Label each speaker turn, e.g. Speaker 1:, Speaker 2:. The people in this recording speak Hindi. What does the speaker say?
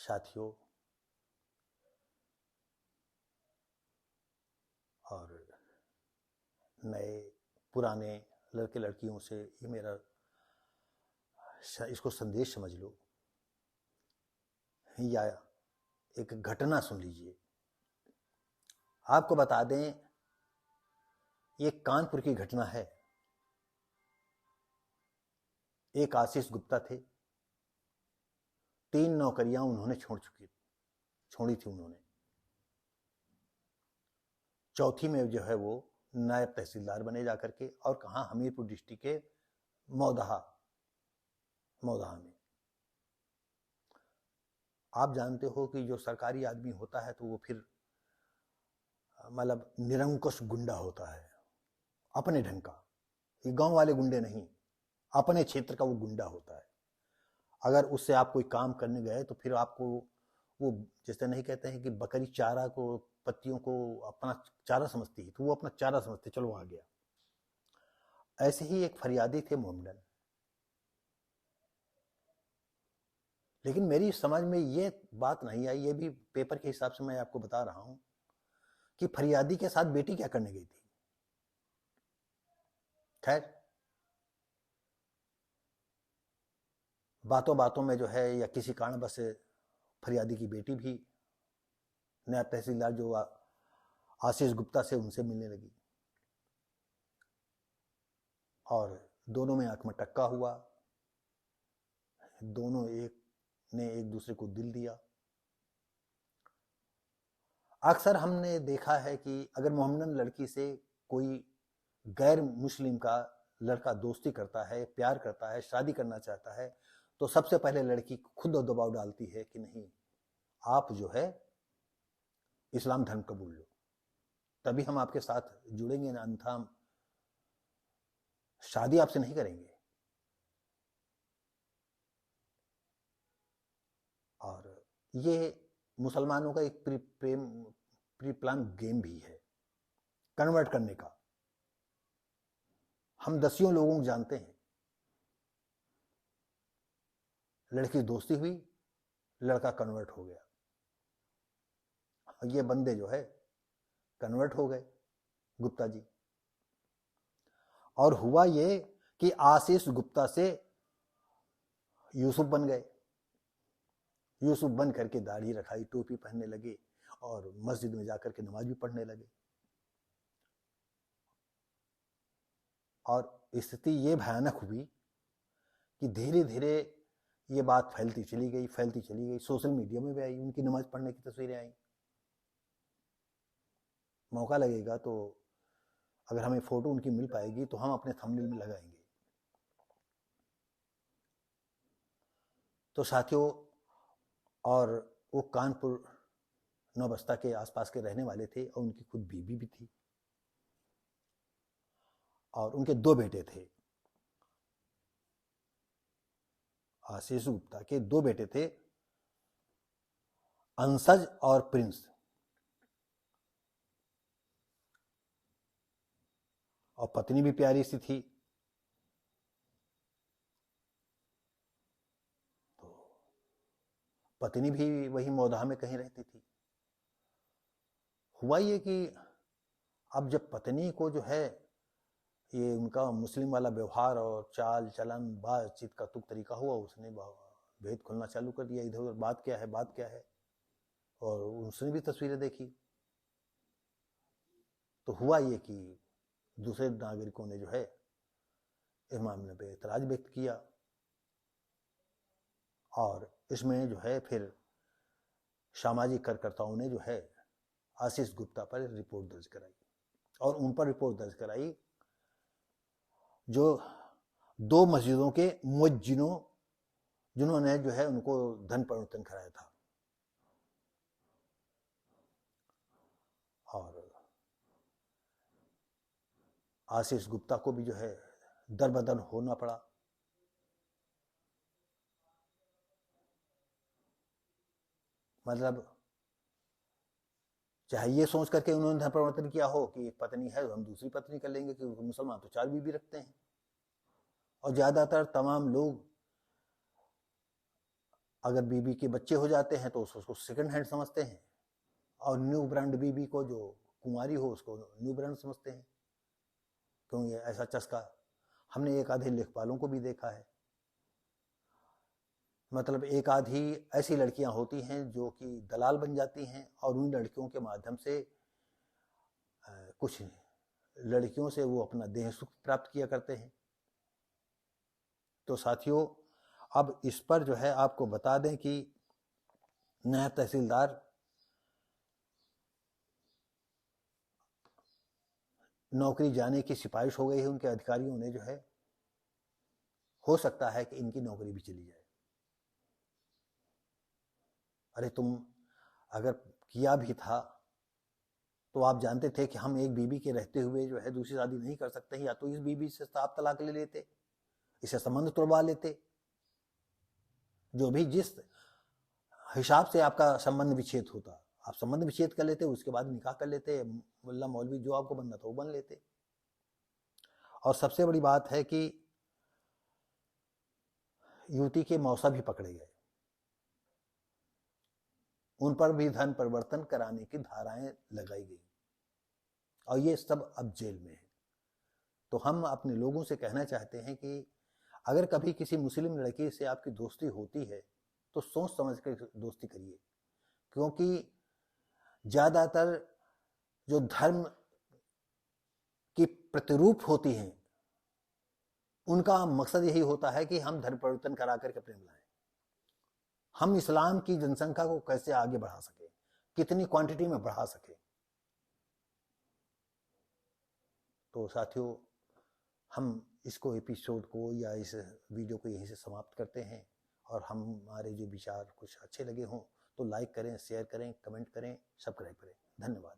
Speaker 1: साथियों और नए पुराने लड़के लड़कियों से ये मेरा इसको संदेश समझ लो या एक घटना सुन लीजिए। आपको बता दें, ये कानपुर की घटना है। एक आशीष गुप्ता थे, 3 नौकरियां उन्होंने छोड़ी थी उन्होंने। चौथी में जो है वो नायब तहसीलदार बने जाकर के, और कहाँ, हमीरपुर डिस्ट्रिक्ट के मौदहा में। आप जानते हो कि जो सरकारी आदमी होता है तो वो फिर मतलब निरंकुश गुंडा होता है, अपने ढंग का। ये गांव वाले गुंडे नहीं, अपने क्षेत्र का वो गुंडा होता है। अगर उससे आप कोई काम करने गए तो फिर आपको वो, जैसे नहीं कहते हैं कि बकरी चारा को, पत्तियों को अपना चारा समझती है, तो वो अपना चारा समझते, चलो आ गया। ऐसे ही एक फरियादी थे मोहम्मदन। लेकिन मेरी समझ में ये बात नहीं आई, ये भी पेपर के हिसाब से मैं आपको बता रहा हूं, कि फरियादी के साथ बेटी क्या करने गई थी। खैर, बातों बातों में जो है, या किसी कारणवश से फरियादी की बेटी भी नायब तहसीलदार जो आशीष गुप्ता से, उनसे मिलने लगी, और दोनों में आंख में टक्का हुआ। दोनों ने एक दूसरे को दिल दिया। अक्सर हमने देखा है कि अगर मोहम्मदन लड़की से कोई गैर मुस्लिम का लड़का दोस्ती करता है, प्यार करता है, शादी करना चाहता है, तो सबसे पहले लड़की खुद दबाव डालती है कि नहीं, आप जो है इस्लाम धर्म कबूल लो, तभी हम आपके साथ जुड़ेंगे, अन्यथा हम शादी आपसे नहीं करेंगे। और ये मुसलमानों का एक प्री प्लान गेम भी है, कन्वर्ट करने का। हम दसियों लोगों को जानते हैं, लड़की दोस्ती हुई, लड़का कन्वर्ट हो गया, ये बंदे जो है कन्वर्ट हो गए, गुप्ता जी। और हुआ ये कि आशीष गुप्ता से यूसुफ बन गए। यूसुफ बन करके दाढ़ी रखाई, टोपी पहनने लगे, और मस्जिद में जाकर के नमाज भी पढ़ने लगे। और स्थिति ये भयानक हुई कि धीरे धीरे ये बात फैलती चली गई। सोशल मीडिया में भी आई, उनकी नमाज पढ़ने की तस्वीरें आई। मौका लगेगा तो अगर हमें फोटो उनकी मिल पाएगी तो हम अपने थंबनेल में लगाएंगे। तो साथियों, और वो कानपुर नौबस्ता के आसपास के रहने वाले थे, और उनकी खुद बीवी भी थी, और उनके 2 बेटे थे। आशीष गुप्ता के 2 बेटे थे, अंसज और प्रिंस। और पत्नी भी प्यारी सी थी। तो पत्नी भी वही मौदहा में कहीं रहती थी। हुआ ये कि अब जब पत्नी को जो है ये उनका मुस्लिम वाला व्यवहार और चाल चलन, बातचीत का तुक तरीका हुआ, उसने भेद खुलना चालू कर दिया, इधर उधर बात क्या है, और उसने भी तस्वीरें देखी। तो हुआ ये कि दूसरे नागरिकों ने जो है इस मामले पे एतराज व्यक्त किया, और इसमें जो है फिर सामाजिक कार्यकर्ताओं ने जो है आशीष गुप्ता पर रिपोर्ट दर्ज कराई, और उन पर रिपोर्ट दर्ज कराई जो 2 मस्जिदों के मुअज्जिनों, जिन्होंने जो है उनको धन प्रवर्तन कराया था। और आशीष गुप्ता को भी जो है दरबदर होना पड़ा। मतलब चाहे ये सोच करके उन्होंने धन प्रवर्तन किया हो कि एक पत्नी है तो हम दूसरी पत्नी कर लेंगे, कि मुसलमान तो 4 बीवी रखते हैं। और ज्यादातर तमाम लोग अगर बीबी के बच्चे हो जाते हैं तो उसको सेकंड हैंड समझते हैं, और न्यू ब्रांड बीबी को, जो कुंवारी हो, उसको न्यू ब्रांड समझते हैं। क्योंकि ऐसा चस्का हमने एक आधे लेखपालों को भी देखा है। मतलब एक आधी ऐसी लड़कियां होती हैं जो कि दलाल बन जाती हैं, और उन लड़कियों के माध्यम से कुछ लड़कियों से वो अपना देह सुख प्राप्त किया करते हैं। तो साथियों, अब इस पर जो है आपको बता दें कि नया तहसीलदार नौकरी जाने की सिफारिश हो गई है उनके अधिकारियों ने, जो है हो सकता है कि इनकी नौकरी भी चली जाए। अरे तुम अगर किया भी था तो आप जानते थे कि हम एक बीबी के रहते हुए जो है दूसरी शादी नहीं कर सकते हैं, या तो इस बीबी से साफ तलाक ले लेते, इसे संबंध तोड़वा लेते। जो भी जिस हिसाब से आपका संबंध विच्छेद होता, आप संबंध विच्छेद कर लेते, उसके बाद निकाह कर लेते, मुल्ला मौलवी जो आपको बनना था वो बन लेते। और सबसे बड़ी बात है कि युवती के मौसा भी पकड़े गए, उन पर भी धन परिवर्तन कराने की धाराएं लगाई गई, और ये सब अब जेल में है। तो हम अपने लोगों से कहना चाहते हैं कि अगर कभी किसी मुस्लिम लड़की से आपकी दोस्ती होती है तो सोच समझ कर दोस्ती करिए, क्योंकि ज्यादातर जो धर्म की प्रतिरूप होती हैं उनका मकसद यही होता है कि हम धर्म परिवर्तन करा करके प्रेम लाएं, हम इस्लाम की जनसंख्या को कैसे आगे बढ़ा सके, कितनी क्वांटिटी में बढ़ा सके। तो साथियों, हम इसको एपिसोड को या इस वीडियो को यहीं से समाप्त करते हैं, और हमारे जो विचार कुछ अच्छे लगे हों तो लाइक करें, शेयर करें, कमेंट करें, सब्सक्राइब करें। धन्यवाद।